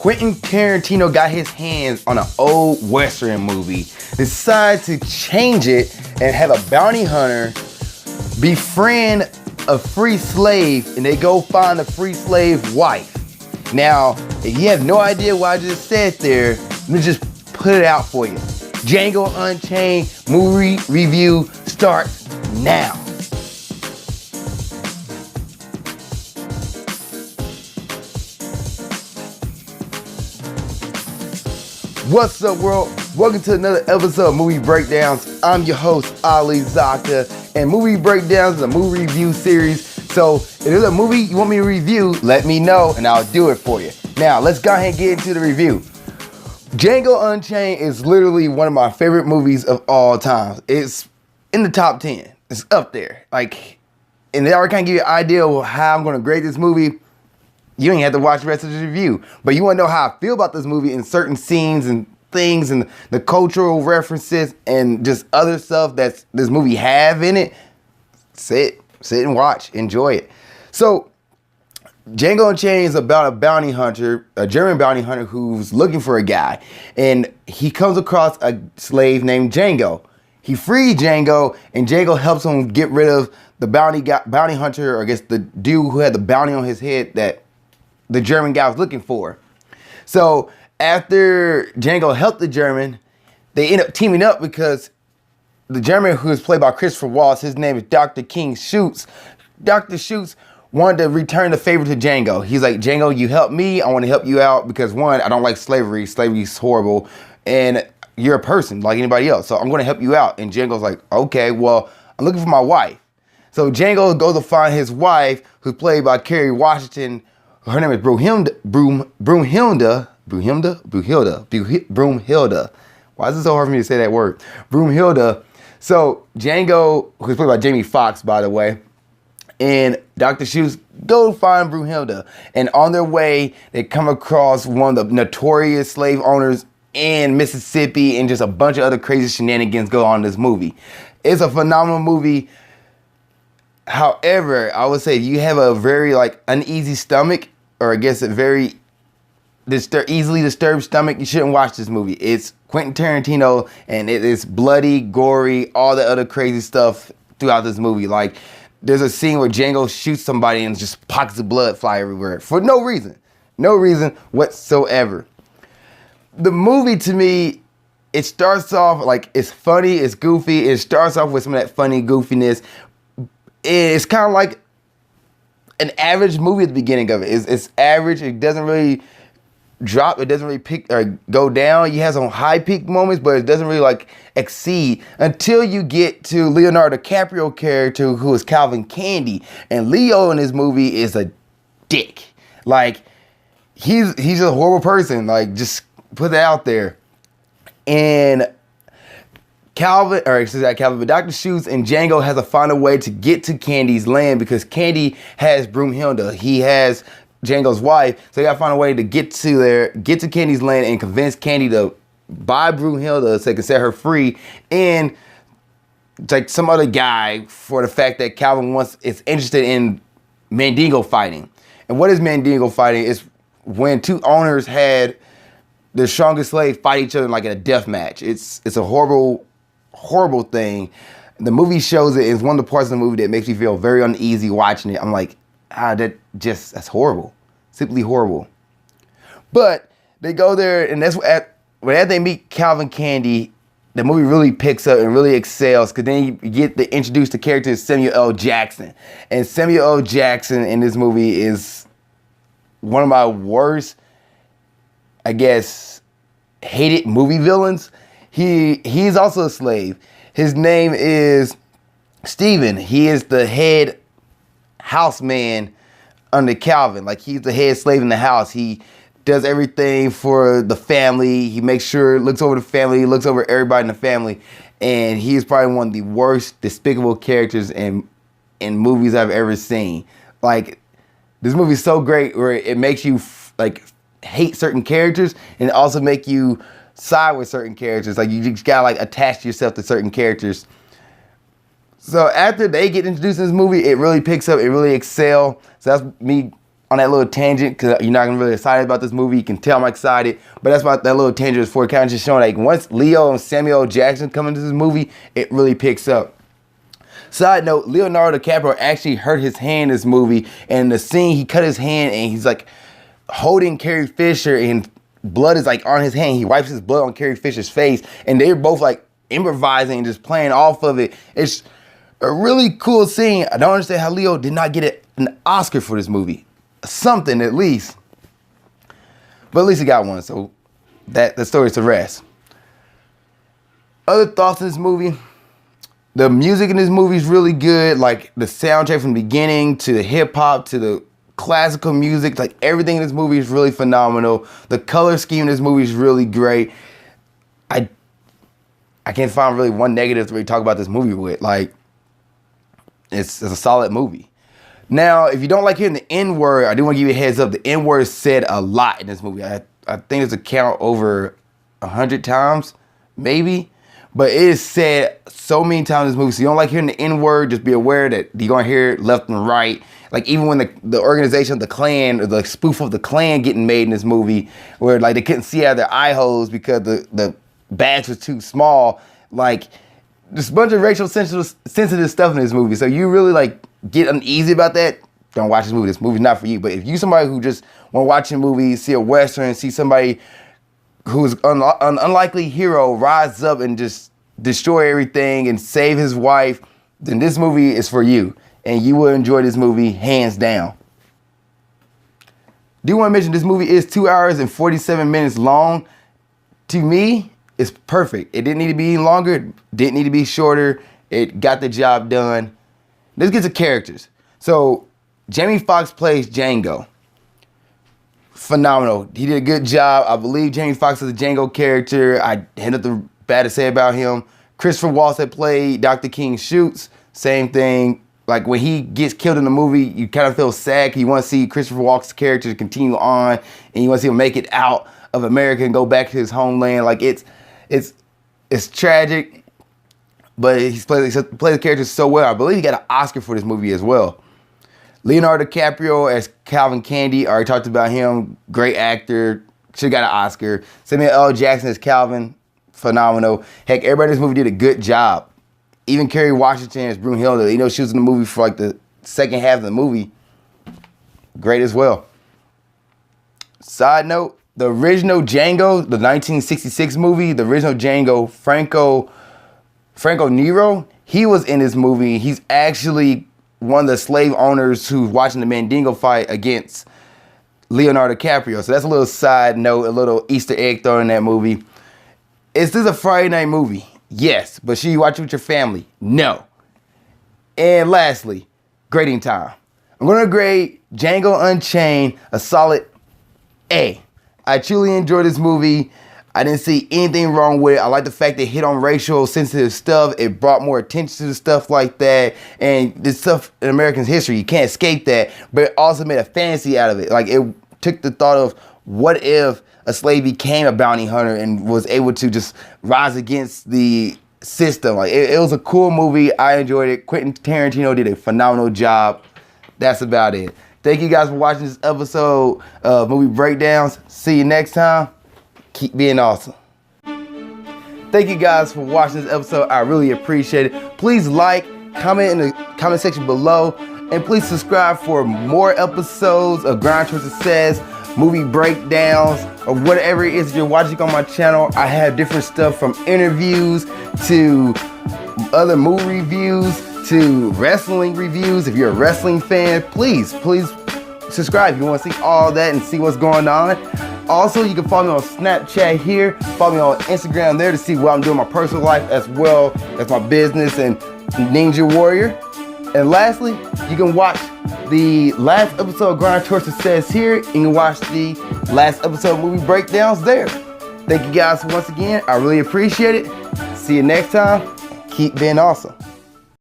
Quentin Tarantino got his hands on an old Western movie, decided to change it and have a bounty hunter befriend a free slave, and they go find the free slave wife. Now, if you have no idea what I just said there, let me just put it out for you. Django Unchained movie review starts now. What's up, world? Welcome to another episode of Movie Breakdowns. I'm your host, Ali Zakka, and Movie Breakdowns is a movie review series. So if there's a movie you want me to review, let me know and I'll do it for you. Now, let's go ahead and get into the review. Django Unchained is literally one of my favorite movies of all time. It's in the top 10. It's up there. And they already kind of give you an idea of how I'm going to grade this movie. You don't even have to watch the rest of the review. But you want to know how I feel about this movie in certain scenes and things and the cultural references and just other stuff that this movie have in it. Sit and watch. Enjoy it. So, Django Unchained is about a bounty hunter, a German bounty hunter who's looking for a guy. And he comes across a slave named Django. He frees Django, and Django helps him get rid of the bounty hunter, or I guess the dude who had the bounty on his head that the German guy was looking for. So after Django helped the German, they end up teaming up because the German, who is played by Christoph Waltz, his name is Dr. King Schutz. Dr. Schutz wanted to return the favor to Django. He's like, Django, you helped me. I want to help you out because, one, I don't like slavery. Slavery is horrible. And you're a person like anybody else. So I'm going to help you out. And Django's like, okay, well, I'm looking for my wife. So Django goes to find his wife, who's played by Kerry Washington. Her name is Broomhilda. Why is it so hard for me to say that word? Broomhilda. So Django, who's played by Jamie Foxx, by the way, and Dr. Schutz go find Broomhilda. And on their way, they come across one of the notorious slave owners in Mississippi, and just a bunch of other crazy shenanigans go on in this movie. It's a phenomenal movie. However, I would say if you have a very uneasy stomach, or I guess a very easily disturbed stomach, you shouldn't watch this movie. It's Quentin Tarantino, and it is bloody, gory, all the other crazy stuff throughout this movie. Like, there's a scene where Django shoots somebody and just pockets of blood fly everywhere for no reason whatsoever. The movie, to me, it starts off it's funny, it's goofy. It starts off with some of that funny goofiness. It's kind of like an average movie at the beginning of it. It's average. It doesn't really drop. It doesn't really peak or go down. You have some high peak moments, but it doesn't really exceed until you get to Leonardo DiCaprio character, who is Calvin Candy. And Leo in this movie is a dick. He's a horrible person. Just put that out there. And Dr. Schutz and Django has to find a way to get to Candy's land because Candy has Broomhilda. He has Django's wife, so they gotta find a way to get to Candy's land and convince Candy to buy Broomhilda so they can set her free, and some other guy for the fact that Calvin is interested in Mandingo fighting. And what is Mandingo fighting? It's when two owners had the strongest slave fight each other in a death match. It's a horrible thing. The movie shows it. It's one of the parts of the movie that makes me feel very uneasy watching it. I'm like, that's horrible. Simply horrible. But they go there, and that's when they meet Calvin Candy, the movie really picks up and really excels, because then you get to introduce the character of Samuel L. Jackson. And Samuel L. Jackson in this movie is one of my worst, I guess, hated movie villains. He's also a slave. His name is Steven. He is the head houseman under Calvin. He's the head slave in the house. He does everything for the family. He makes sure, looks over the family, he looks over everybody in the family. And he is probably one of the worst despicable characters in movies I've ever seen. This movie is so great where it makes you hate certain characters and also make you side with certain characters. You just gotta attach yourself to certain characters. So after they get introduced in this movie, it really picks up, it really excels. So that's me on that little tangent because you're not really excited about this movie. You can tell I'm excited, but that's what that little tangent is for. Kind of just showing like once Leo and Samuel L. Jackson come into this movie, it really picks up. Side note, Leonardo DiCaprio actually hurt his hand in this movie, and the scene he cut his hand and he's like holding Carrie Fisher and blood is like on his hand. He wipes his blood on Carrie Fisher's face, and they're both like improvising and just playing off of it. It's a really cool scene. I don't understand how Leo did not get an Oscar for this movie. Something at least. But at least he got one, so the story's to rest. Other thoughts on this movie? The music in this movie is really good. Like the soundtrack from the beginning to the hip hop to the classical music, like everything in this movie is really phenomenal. The color scheme in this movie is really great. I can't find really one negative to really talk about this movie with. Like, it's a solid movie. Now, if you don't like hearing the N-word, I do want to give you a heads up. The N-word is said a lot in this movie. I think there's a count over 100 times, maybe. But it is said so many times in this movie. So you don't like hearing the N-word, just be aware that you're going to hear it left and right. Like even when the organization of the Klan, or the spoof of the Klan getting made in this movie, where like they couldn't see out of their eye holes because the badge was too small. Like there's a bunch of racial sensitive stuff in this movie. So you really like get uneasy about that, don't watch this movie. This movie's not for you. But if you somebody who just want to watch a movie, see a Western, see somebody who's an unlikely hero rise up and just destroy everything and save his wife, then this movie is for you. And you will enjoy this movie hands down. Do want to mention this movie is 2 hours and 47 minutes long. To me, it's perfect. It didn't need to be longer. It didn't need to be shorter. It got the job done. Let's get to characters. So Jamie Foxx plays Django. Phenomenal. He did a good job. I believe Jamie Foxx is a Django character. I had nothing bad to say about him. Christopher Waltz that played Dr. King Shoots. Same thing. Like when he gets killed in the movie, you kind of feel sad. You want to see Christopher Waltz's character continue on, and you want to see him make it out of America and go back to his homeland. Like it's tragic, but he plays the character so well. I believe he got an Oscar for this movie as well. Leonardo DiCaprio as Calvin Candy. I already talked about him. Great actor. Should have got an Oscar. Samuel L. Jackson as Calvin. Phenomenal. Heck, everybody in this movie did a good job. Even Kerry Washington as Brunhilde. You know, she was in the movie for like the second half of the movie. Great as well. Side note, the original Django, the 1966 movie, the original Django, Franco Nero, he was in this movie. He's actually one of the slave owners who's watching the Mandingo fight against Leonardo DiCaprio. So that's a little side note, a little Easter egg thrown in that movie. Is this a Friday night movie? Yes. But should you watch it with your family? No. And lastly, grading time. I'm going to grade Django Unchained a solid A. I truly enjoyed this movie. I didn't see anything wrong with it. I like the fact that it hit on racial sensitive stuff. It brought more attention to stuff like that. And this stuff in American history, you can't escape that. But it also made a fantasy out of it. Like it took the thought of what if a slave became a bounty hunter and was able to just rise against the system. Like it was a cool movie. I enjoyed it. Quentin Tarantino did a phenomenal job. That's about it. Thank you guys for watching this episode of Movie Breakdowns. See you next time. Keep being awesome. Thank you guys for watching this episode. I really appreciate it. Please like, comment in the comment section below, and please subscribe for more episodes of Grind Towards Success, movie breakdowns, or whatever it is you're watching on my channel. I have different stuff from interviews to other movie reviews to wrestling reviews. If you're a wrestling fan, please subscribe if you want to see all that and see what's going on. Also, you can follow me on Snapchat here. Follow me on Instagram there to see what I'm doing in my personal life as well as my business and Ninja Warrior. And lastly, you can watch the last episode of Grind Towards Success here. You can watch the last episode of Movie Breakdowns there. Thank you guys once again. I really appreciate it. See you next time. Keep being awesome.